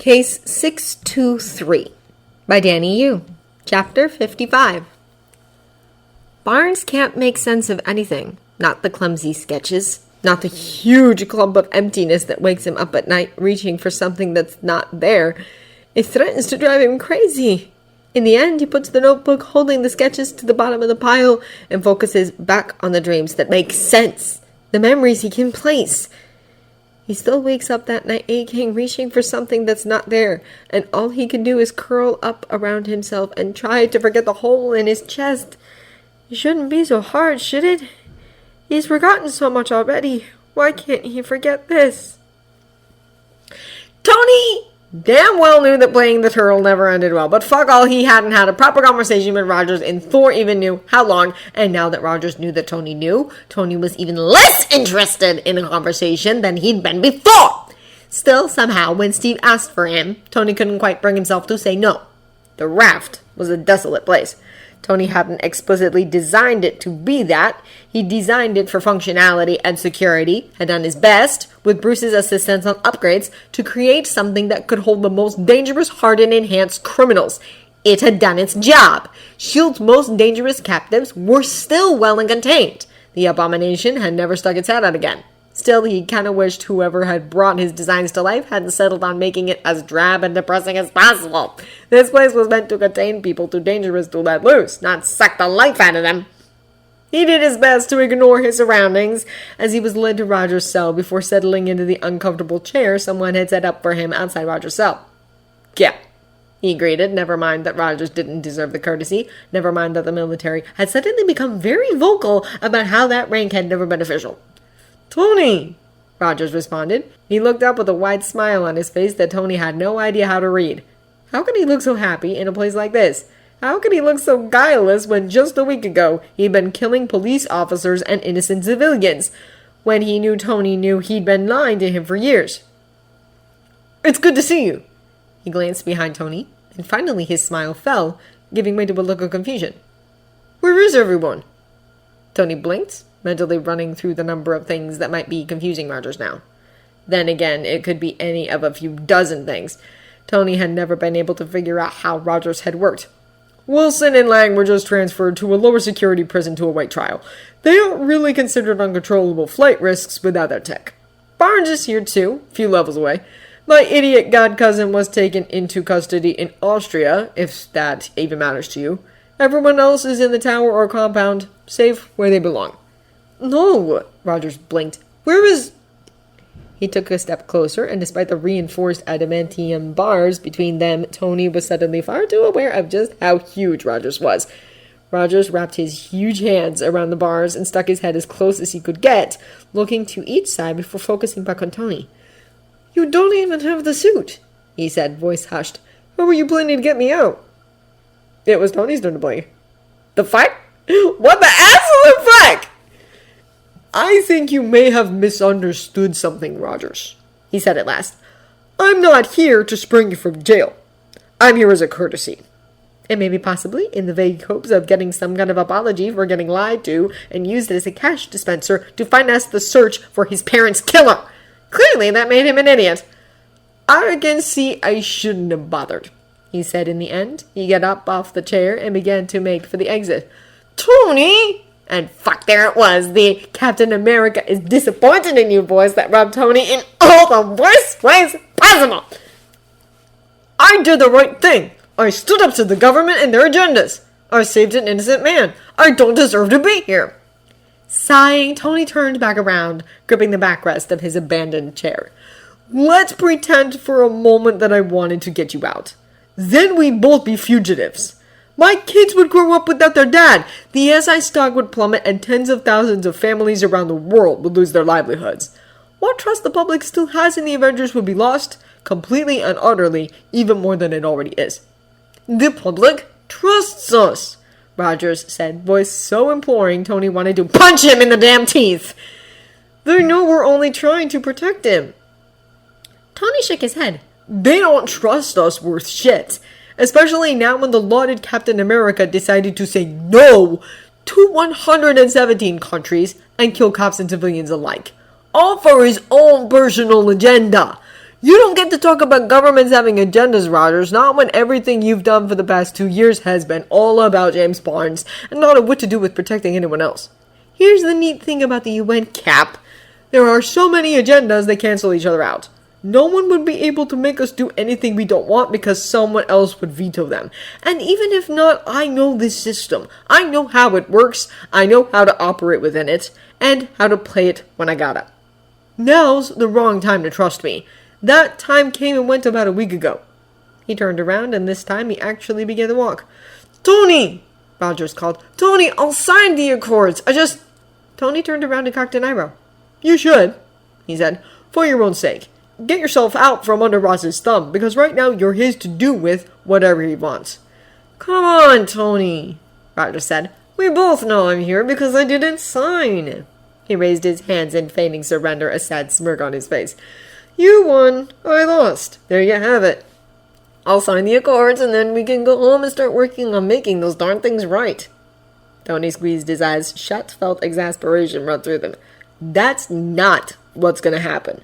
Case 623 by Danny Yu. Chapter 55. Barnes can't make sense of anything. Not the clumsy sketches. Not the huge clump of emptiness that wakes him up at night reaching for something that's not there. It threatens to drive him crazy. In the end, he puts the notebook holding the sketches to the bottom of the pile and focuses back on the dreams that make sense. The memories he can place. He still wakes up that night aching, reaching for something that's not there, and all he can do is curl up around himself and try to forget the hole in his chest. It shouldn't be so hard, should it? He's forgotten so much already. Why can't he forget this? Tony damn well knew that playing the turtle never ended well, but fuck all, he hadn't had a proper conversation with Rogers in Thor even knew how long, and now that Rogers knew that Tony knew, Tony was even less interested in a conversation than he'd been before. Still, somehow, when Steve asked for him, Tony couldn't quite bring himself to say no. The raft was a desolate place. Tony hadn't explicitly designed it to be that. He designed it for functionality and security, had done his best, with Bruce's assistance on upgrades, to create something that could hold the most dangerous hardened enhanced criminals. It had done its job. S.H.I.E.L.D's most dangerous captives were still well and contained. The abomination had never stuck its head out again. Still, he kind of wished whoever had brought his designs to life hadn't settled on making it as drab and depressing as possible. This place was meant to contain people too dangerous to let loose, not suck the life out of them. He did his best to ignore his surroundings as he was led to Roger's cell before settling into the uncomfortable chair someone had set up for him outside Roger's cell. Yeah, he greeted, never mind that Rogers didn't deserve the courtesy, never mind that the military had suddenly become very vocal about how that rank had never been official. Tony, Rogers responded. He looked up with a wide smile on his face that Tony had no idea how to read. How could he look so happy in a place like this? How could he look so guileless when just a week ago he'd been killing police officers and innocent civilians, when he knew Tony knew he'd been lying to him for years? It's good to see you. He glanced behind Tony, and finally his smile fell, giving way to a look of confusion. Where is everyone? Tony blinked, mentally running through the number of things that might be confusing Rogers now. Then again, it could be any of a few dozen things. Tony had never been able to figure out how Rogers had worked. Wilson and Lang were just transferred to a lower security prison to await trial. They aren't really considered uncontrollable flight risks without their tech. Barnes is here too, a few levels away. My idiot god-cousin was taken into custody in Austria, if that even matters to you. Everyone else is in the tower or compound, safe where they belong. No, Rogers blinked. Where is... He took a step closer, and despite the reinforced adamantium bars between them, Tony was suddenly far too aware of just how huge Rogers was. Rogers wrapped his huge hands around the bars and stuck his head as close as he could get, looking to each side before focusing back on Tony. You don't even have the suit, he said, voice hushed. How were you planning to get me out? It was Tony's turn to blink. The fuck? What the absolute fuck? I think you may have misunderstood something, Rogers, he said at last. I'm not here to spring you from jail. I'm here as a courtesy. And maybe possibly in the vague hopes of getting some kind of apology for getting lied to and used as a cash dispenser to finance the search for his parents' killer. Clearly that made him an idiot. I can see I shouldn't have bothered, he said in the end. He got up off the chair and began to make for the exit. Tony! And fuck, there it was. The Captain America is disappointed in you boys that robbed Tony in all the worst ways possible. I did the right thing. I stood up to the government and their agendas. I saved an innocent man. I don't deserve to be here. Sighing, Tony turned back around, gripping the backrest of his abandoned chair. Let's pretend for a moment that I wanted to get you out. Then we'd both be fugitives. My kids would grow up without their dad. The SI stock would plummet and tens of thousands of families around the world would lose their livelihoods. What trust the public still has in the Avengers would be lost, completely and utterly, even more than it already is. The public trusts us, Rogers said, voice so imploring Tony wanted to punch him in the damn teeth. They know we're only trying to protect him. Tony shook his head. They don't trust us worth shit. Especially now when the lauded Captain America decided to say no to 117 countries and kill cops and civilians alike. All for his own personal agenda. You don't get to talk about governments having agendas, Rogers, not when everything you've done for the past 2 years has been all about James Barnes and not what to do with protecting anyone else. Here's the neat thing about the UN, Cap. There are so many agendas they cancel each other out. No one would be able to make us do anything we don't want because someone else would veto them. And even if not, I know this system. I know how it works. I know how to operate within it. And how to play it when I gotta. Now's the wrong time to trust me. That time came and went about a week ago. He turned around and this time he actually began to walk. Tony! Rogers called. Tony, I'll sign the accords. Tony turned around and cocked an eyebrow. You should, he said, for your own sake. Get yourself out from under Ross's thumb, because right now you're his to do with whatever he wants. Come on, Tony, Rogers said. We both know I'm here because I didn't sign. He raised his hands in feigning surrender, a sad smirk on his face. You won, I lost. There you have it. I'll sign the accords and then we can go home and start working on making those darn things right. Tony squeezed his eyes shut, felt exasperation run through them. That's not what's going to happen.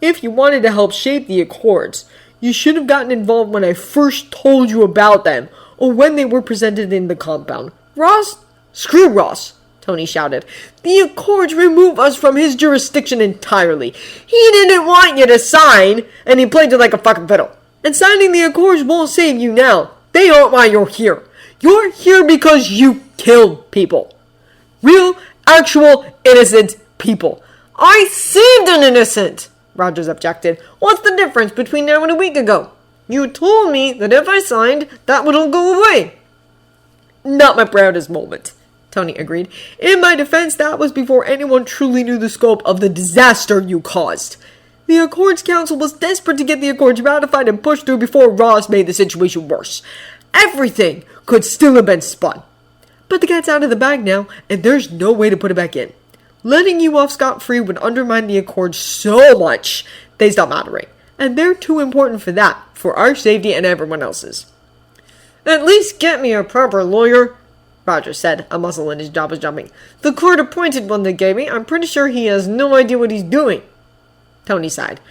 If you wanted to help shape the accords, you should have gotten involved when I first told you about them, or when they were presented in the compound. Ross? Screw Ross, Tony shouted. The accords remove us from his jurisdiction entirely. He didn't want you to sign, and he played it like a fucking fiddle. And signing the accords won't save you now. They aren't why you're here. You're here because you killed people. Real, actual, innocent people. I saved an innocent! Rogers objected. What's the difference between now and a week ago? You told me that if I signed, that would all go away. Not my proudest moment, Tony agreed. In my defense, that was before anyone truly knew the scope of the disaster you caused. The Accords Council was desperate to get the Accords ratified and pushed through before Ross made the situation worse. Everything could still have been spun. But the cat's out of the bag now, and there's no way to put it back in. Letting you off scot-free would undermine the Accords so much, they stopped mattering. And they're too important for that, for our safety and everyone else's. At least get me a proper lawyer, Rogers said, a muscle in his jaw was jumping. The court-appointed one they gave me, I'm pretty sure he has no idea what he's doing. Tony sighed.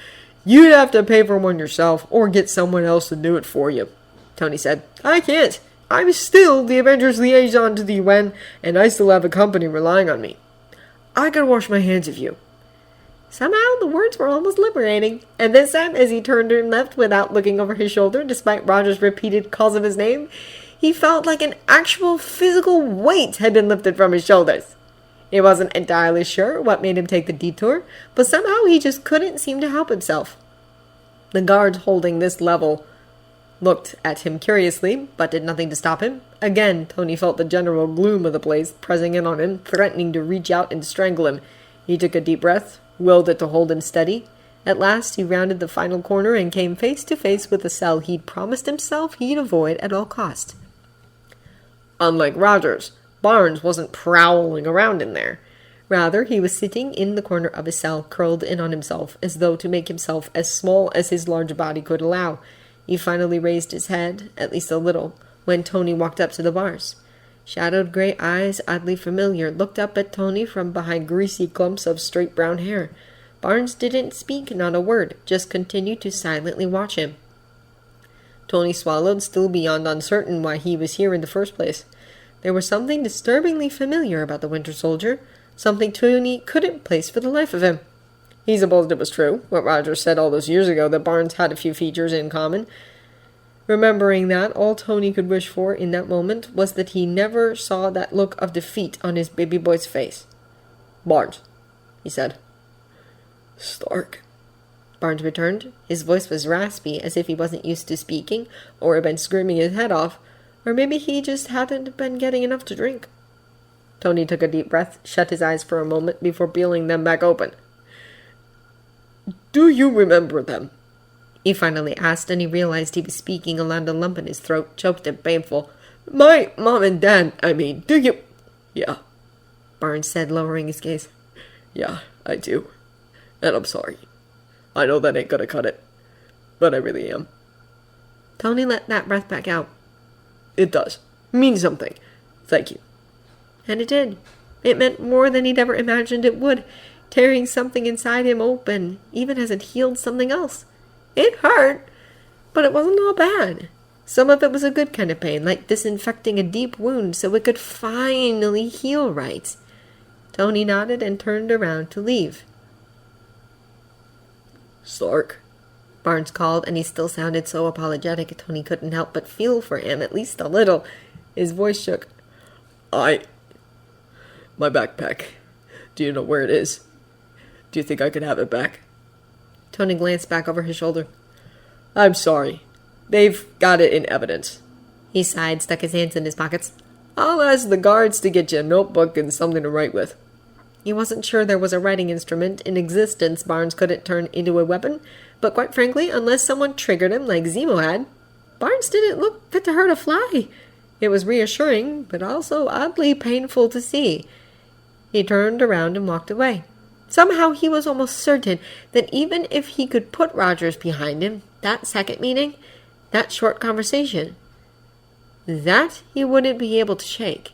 You'd have to pay for one yourself, or get someone else to do it for you. Tony said, I can't. I'm still the Avengers liaison to the UN, and I still have a company relying on me. I could wash my hands of you. Somehow the words were almost liberating, and this time as he turned and left without looking over his shoulder, despite Roger's repeated calls of his name, he felt like an actual physical weight had been lifted from his shoulders. He wasn't entirely sure what made him take the detour, but somehow he just couldn't seem to help himself. The guards holding this level looked at him curiously, but did nothing to stop him. Again, Tony felt the general gloom of the place pressing in on him, threatening to reach out and strangle him. He took a deep breath, willed it to hold him steady. At last, he rounded the final corner and came face to face with the cell he'd promised himself he'd avoid at all cost. Unlike Rogers, Barnes wasn't prowling around in there. Rather, he was sitting in the corner of his cell, curled in on himself, as though to make himself as small as his large body could allow. He finally raised his head, at least a little, when Tony walked up to the bars. Shadowed gray eyes, oddly familiar, looked up at Tony from behind greasy clumps of straight brown hair. Barnes didn't speak, not a word, just continued to silently watch him. Tony swallowed, still beyond uncertain why he was here in the first place. There was something disturbingly familiar about the Winter Soldier, something Tony couldn't place for the life of him. He supposed it was true, what Rogers said all those years ago, that Barnes had a few features in common. Remembering that, all Tony could wish for in that moment was that he never saw that look of defeat on his baby boy's face. Barnes, he said. Stark, Barnes returned. His voice was raspy, as if he wasn't used to speaking, or had been screaming his head off, or maybe he just hadn't been getting enough to drink. Tony took a deep breath, shut his eyes for a moment before peeling them back open. Do you remember them? He finally asked, and he realized he was speaking aloud, a lump in his throat, choked and painful. My mom and dad, I mean, do you? Yeah, Barnes said, lowering his gaze. Yeah, I do. And I'm sorry. I know that ain't gonna cut it, but I really am. Tony let that breath back out. It does. Mean something. Thank you. And it did. It meant more than he'd ever imagined it would, tearing something inside him open, even as it healed something else. It hurt, but it wasn't all bad. Some of it was a good kind of pain, like disinfecting a deep wound so it could finally heal right. Tony nodded and turned around to leave. Stark, Barnes called, and he still sounded so apologetic Tony couldn't help but feel for him, at least a little. His voice shook. My backpack. Do you know where it is? Do you think I could have it back? Tony glanced back over his shoulder. I'm sorry. They've got it in evidence. He sighed, stuck his hands in his pockets. I'll ask the guards to get you a notebook and something to write with. He wasn't sure there was a writing instrument in existence Barnes couldn't turn into a weapon, but quite frankly, unless someone triggered him like Zemo had, Barnes didn't look fit to hurt a fly. It was reassuring, but also oddly painful to see. He turned around and walked away. Somehow he was almost certain that even if he could put Rogers behind him, that second meeting, that short conversation, that he wouldn't be able to shake.